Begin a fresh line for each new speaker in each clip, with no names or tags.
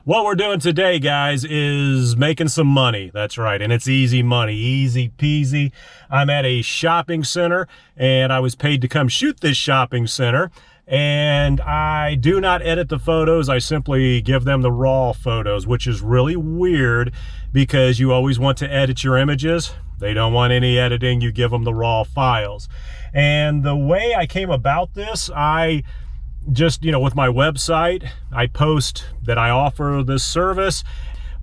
What we're doing today, guys, is making some money. That's right, and it's easy money, easy peasy. I'm at a shopping center, and I was paid to come shoot this shopping center, and I do not edit the photos. I simply give them the raw photos, which is really weird because you always want to edit your images. They don't want any editing. You give them the raw files. And the way I came about this, I just, with my website, I post that I offer this service.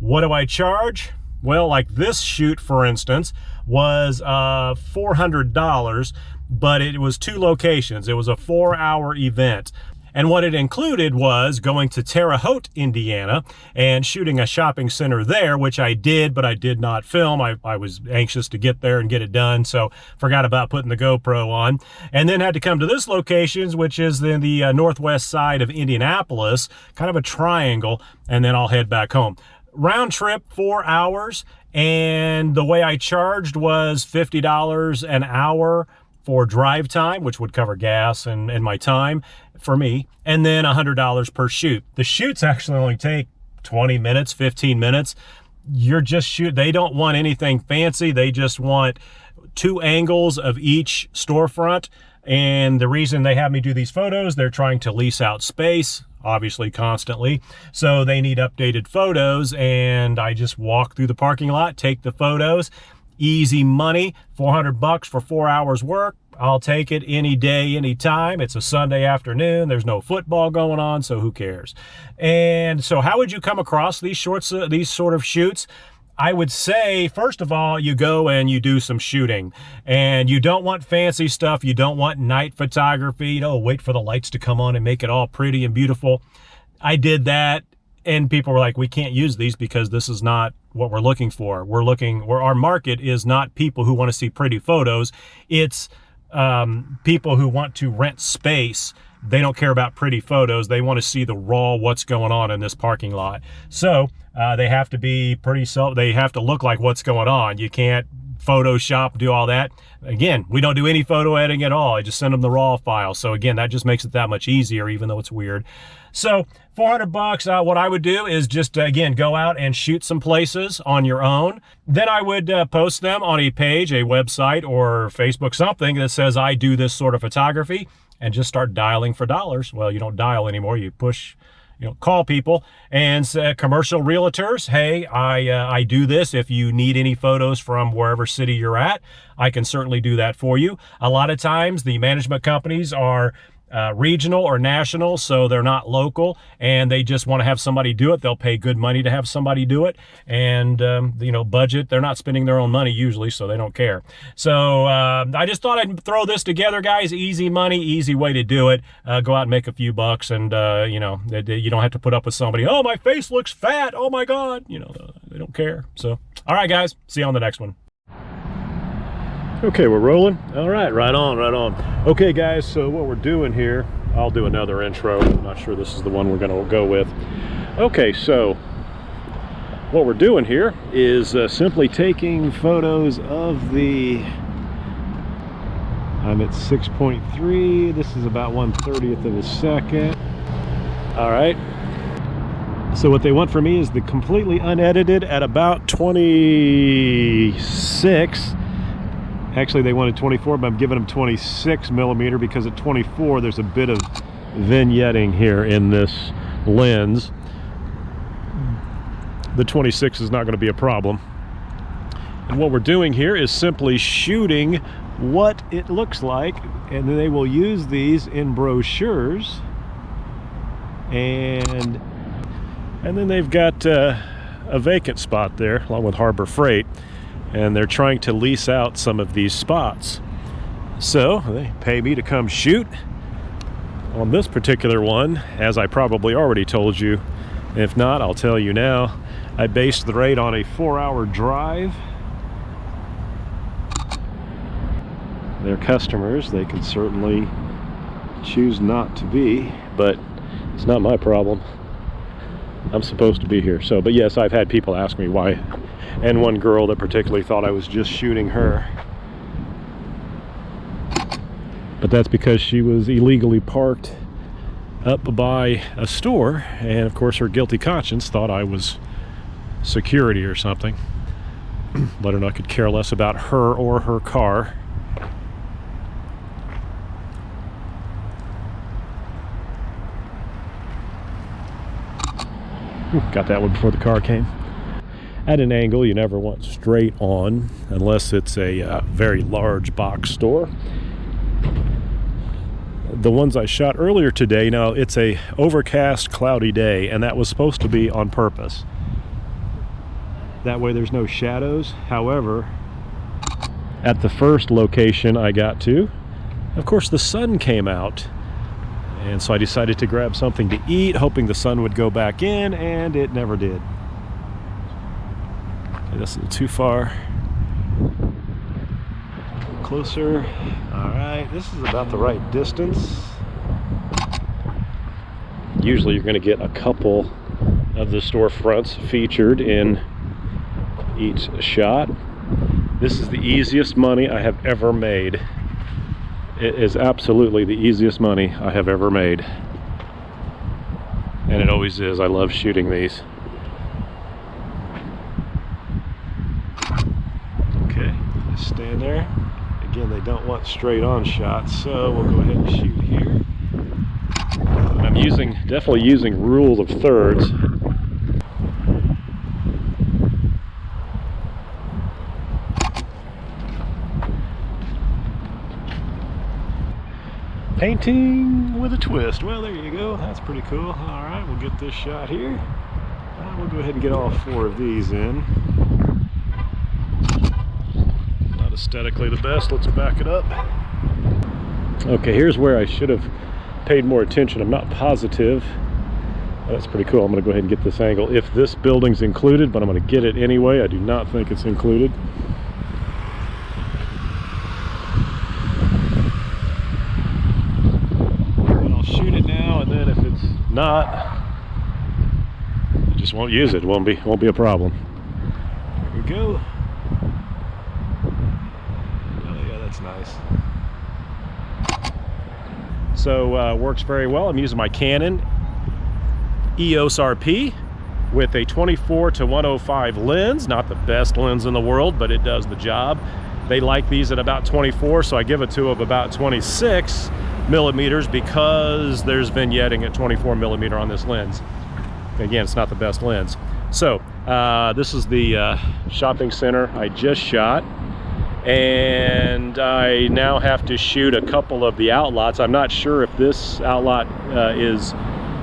What do I charge? Well, like this shoot, for instance, was $400, but it was 2 locations. It was a 4-hour event. And what it included was going to Terre Haute, Indiana, and shooting a shopping center there, which I did, but I did not film. I was anxious to get there and get it done, so forgot about putting the GoPro on. And then had to come to this location, which is in the northwest side of Indianapolis, kind of a triangle, and then I'll head back home. Round trip, 4 hours, and the way I charged was $50 an hour for drive time, which would cover gas and my time for me, and then $100 per shoot. The shoots actually only take 20 minutes, 15 minutes. You're just they don't want anything fancy. They just want 2 angles of each storefront. And the reason they have me do these photos, they're trying to lease out space, obviously constantly. So they need updated photos, and I just walk through the parking lot, take the photos. Easy money, $400 for 4 hours work. I'll take it any day, any time. It's a Sunday afternoon. There's no football going on, so who cares? And so how would you come across these sort of shoots? I would say, first of all, you go and you do some shooting, and you don't want fancy stuff. You don't want night photography, wait for the lights to come on and make it all pretty and beautiful. I did that, and people were like, we can't use these because this is not what we're looking for. Our market is not people who want to see pretty photos. It's people who want to rent space. They don't care about pretty photos. They want to see the raw, what's going on in this parking lot. So they have to be they have to look like what's going on. You can't Photoshop, do all that. Again, we don't do any photo editing at all. I just send them the raw file. So again, that just makes it that much easier, even though it's weird. So $400, what I would do is just, again, go out and shoot some places on your own. Then I would post them on a page, a website, or Facebook, something that says I do this sort of photography, and just start dialing for dollars. Well, you don't dial anymore. You push, call people and say, commercial realtors, hey, I do this. If you need any photos from wherever city you're at, I can certainly do that for you. A lot of times the management companies are regional or national, so they're not local, and they just want to have somebody do it. They'll pay good money to have somebody do it, and budget. They're not spending their own money usually, so they don't care. So I just thought I'd throw this together, guys. Easy money, easy way to do it. Go out and make a few bucks, and you don't have to put up with somebody, oh, my face looks fat, oh my god, they don't care. So all right, guys, see you on the next one. Okay, we're rolling. All right, right on. Okay, guys, so what we're doing here, I'll do another intro. I'm not sure this is the one we're going to go with. Okay, so what we're doing here is simply taking photos of I'm at 6.3. This is about 1/30th of a second. All right. So what they want from me is the completely unedited at about 26. Actually, they wanted 24, but I'm giving them 26 millimeter because at 24, there's a bit of vignetting here in this lens. The 26 is not going to be a problem. And what we're doing here is simply shooting what it looks like, and then they will use these in brochures. And then they've got a vacant spot there, along with Harbor Freight. And they're trying to lease out some of these spots. So they pay me to come shoot on this particular one, as I probably already told you. If not, I'll tell you now. I based the rate on a 4-hour drive. Their customers, they can certainly choose not to be, but it's not my problem. I'm supposed to be here. So, but yes, I've had people ask me why, and one girl that particularly thought I was just shooting her. But that's because she was illegally parked up by a store, and of course her guilty conscience thought I was security or something. Let her know I could care less about her or her car. Got that one before the car came. At an angle you never want straight on unless it's a very large box store. The ones I shot earlier today, now it's a overcast, cloudy day, and that was supposed to be on purpose. That way there's no shadows. However, at the first location I got to, of course the sun came out. And so I decided to grab something to eat, hoping the sun would go back in, and it never did. Okay, that's a little too far. Closer. All right, this is about the right distance. Usually you're going to get a couple of the storefronts featured in each shot. This is the easiest money I have ever made. It is absolutely the easiest money I have ever made. And it always is. I love shooting these. Okay, just stand there. Again, they don't want straight on shots, so we'll go ahead and shoot here. I'm definitely using rule of thirds. Painting with a twist. Well, there you go. That's pretty cool. All right, we'll get this shot here. We'll go ahead and get all 4 of these in. Not aesthetically the best. Let's back it up. Okay, here's where I should have paid more attention. I'm not positive. That's pretty cool. I'm going to go ahead and get this angle. If this building's included, but I'm going to get it anyway. I do not think it's included. Not, I just won't use it. Won't be a problem. There we go. Oh yeah, that's nice. So works very well. I'm using my Canon EOS RP with a 24-105 lens. Not the best lens in the world, but it does the job. They like these at about 24, so I give it to them about 26 millimeters because there's vignetting at 24 millimeter on this lens. Again, it's not the best lens. So this is the shopping center I just shot, and I now have to shoot a couple of the outlots. I'm not sure if this outlot is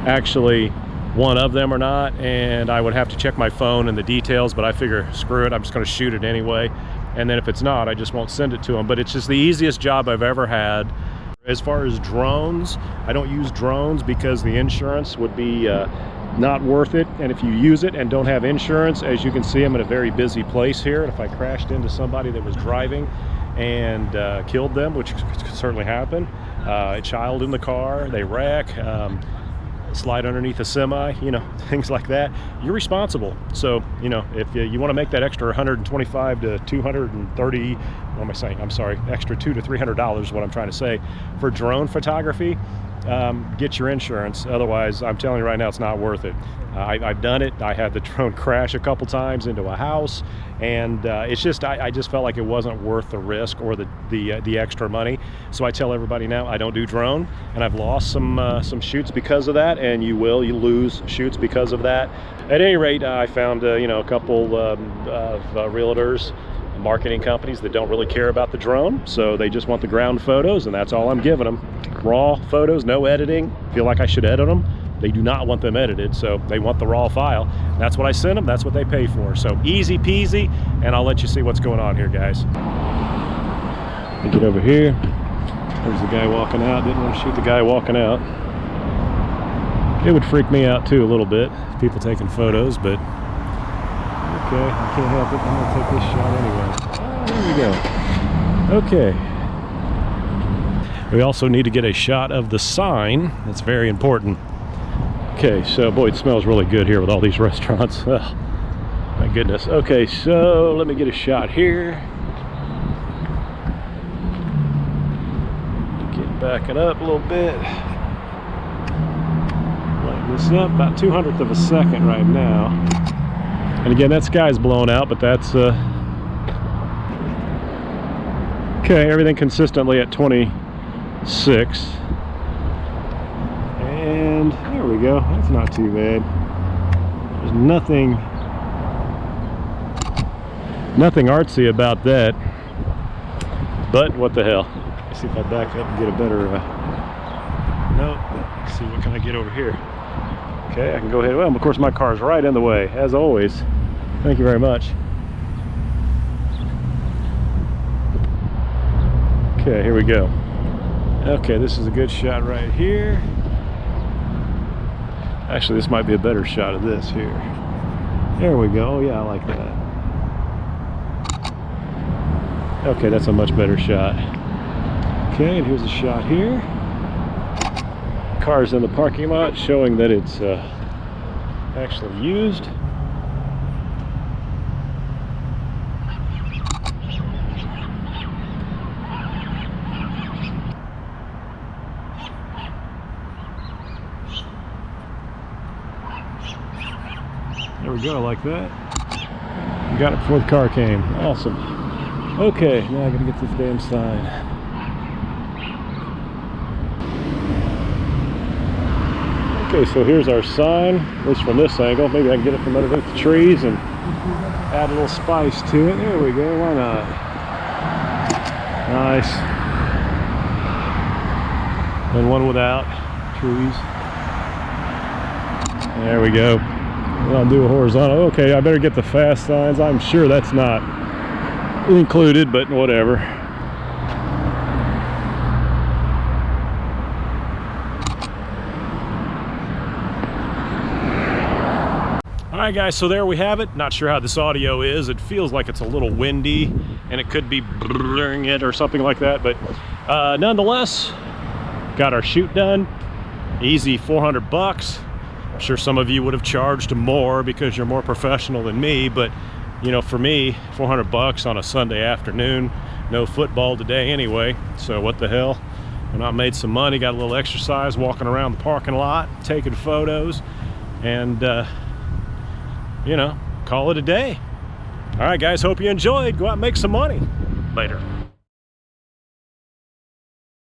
actually one of them or not, and I would have to check my phone and the details, but I figure screw it, I'm just going to shoot it anyway, and then if it's not, I just won't send it to them. But it's just the easiest job I've ever had. As far as drones, I don't use drones because the insurance would be not worth it. And if you use it and don't have insurance, as you can see, I'm in a very busy place here. And if I crashed into somebody that was driving and killed them, which could certainly happen, a child in the car, they wreck, slide underneath a semi, you know, things like that, you're responsible. So, you know, if you want to make that extra 125 to 230, what am I saying? I'm sorry, extra $200 to $300, what I'm trying to say, for drone photography, get your insurance. Otherwise, I'm telling you right now, it's not worth it. I've done it. I had the drone crash a couple times into a house, and it's just, I just felt like it wasn't worth the risk or the extra money. So I tell everybody now, I don't do drone, and I've lost some shoots because of that, and you lose shoots because of that. At any rate, I found you know, a couple of realtors, marketing companies that don't really care about the drone, so they just want the ground photos, and that's all I'm giving them. Raw photos, no editing. Feel like I should edit them. They do not want them edited, so they want the raw file. That's what I send them, that's what they pay for. So easy peasy, and I'll let you see what's going on here, guys. Let me get over here. There's the guy walking out. Didn't want to shoot the guy walking out. It would freak me out too a little bit, people taking photos, but okay, I can't help it. I'm gonna take this shot anyway. Oh, there we go. Okay. We also need to get a shot of the sign. That's very important. Okay, so boy, it smells really good here with all these restaurants. Oh, my goodness. Okay, so let me get a shot here. Get backing up a little bit. this up about 200th of a second right now. And again, that sky's blown out, but that's okay, everything consistently at 26. And there we go, that's not too bad. There's nothing artsy about that, but what the hell. Let's see if I back up and get a better, nope, let's see, what can I get over here? Okay, I can go ahead, well, of course my car's right in the way, as always. Thank you very much. Okay, here we go. Okay, this is a good shot right here. Actually, this might be a better shot of this here. There we go. Oh yeah, I like that. Okay, that's a much better shot. Okay, and here's a shot here. Car's in the parking lot, showing that it's actually used. There we go, like that. Got it before the car came. Awesome. Okay, now I gotta get this damn sign. Okay, so here's our sign, at least from this angle. Maybe I can get it from underneath the trees and add a little spice to it. There we go, why not? Nice. And one without trees. There we go. I'll do a horizontal. Okay, I better get the fast signs. I'm sure that's not included, but whatever. Alright guys, so there we have it. Not sure how this audio is. It feels like it's a little windy and it could be blurring it or something like that, but nonetheless, got our shoot done. Easy 400 bucks. I'm sure some of you would have charged more because you're more professional than me, but you know, for me, 400 bucks on a Sunday afternoon, no football today anyway, so what the hell. And I made some money, got a little exercise walking around the parking lot, taking photos, and you know, call it a day. All right guys, hope you enjoyed. Go out and make some money. Later.